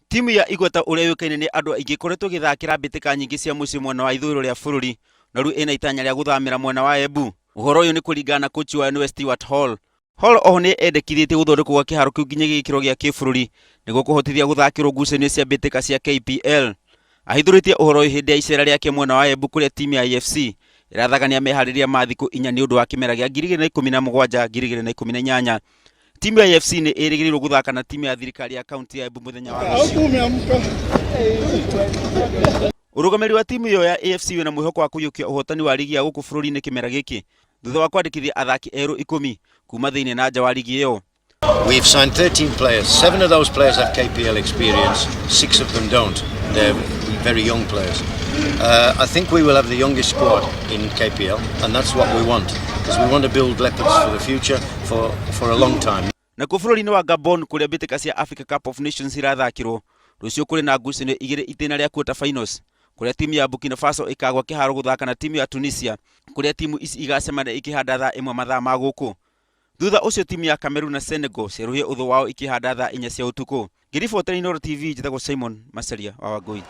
Timu ya Igweta uria yukaine ni andu aingi koretwo githakira mbitika nyingi cia mucii mwena wa ithuriro ria bururi na riu ina itanya ria guthamira mwena wa Embu. Uhoro uyu ni kuringana na coach wa NWS Stewart Hall. Hall oho ni endekithĩtie guthondekwo gwa kiharo kiu nginya gikiro gia kibururi niguo kuhotithia guthakirwo ngucanio cia mbitika cia KPL. Ahithuritie uhoro uyu hindi ya icera riake mwena wa Embu kuria timu ya AFC irathagania mehariria ma thiku 4 ni undu wa kimera gia 2017 2018. Timu ya AFC ni irigirirwo guthaka na timu ya thirikari ya kaunti ya Embu muthenya wa rucio. Urugamiri wa timu yo ya AFC wina mwihoko wa kuyukia uhotani wa ligi ya guku bururi-ini kimera giki thutha wa kwandikithia athaki eru 10 kuma thiini na nja wa ligi iyo. We've signed 13 players. 7 of those players have KPL experience. 6 of them don't. They're very young players. I think we will have the youngest squad in KPL, and that's what we want, because we want to build Leopards for the future for a long time. Na bururi-ini wa Gabon kuria mbitika cia Africa Cup of Nations irathakirwo rucio kuri na ngucanio igiri itena ria quarter finals kuria timu ya Burkina Faso ikagwa kiharo guthaka na timu ya Tunisia kuria timu ici igacemana ikihanda thaa 1 mathaa ma guku. Thutha ucio timu ya Cameroon na Senegal ciaruhie uthu wao ikihanda thaa 4 cia utuku. Ngiribotera Inooro TV njitagwo Simon Masaria wa Wangui.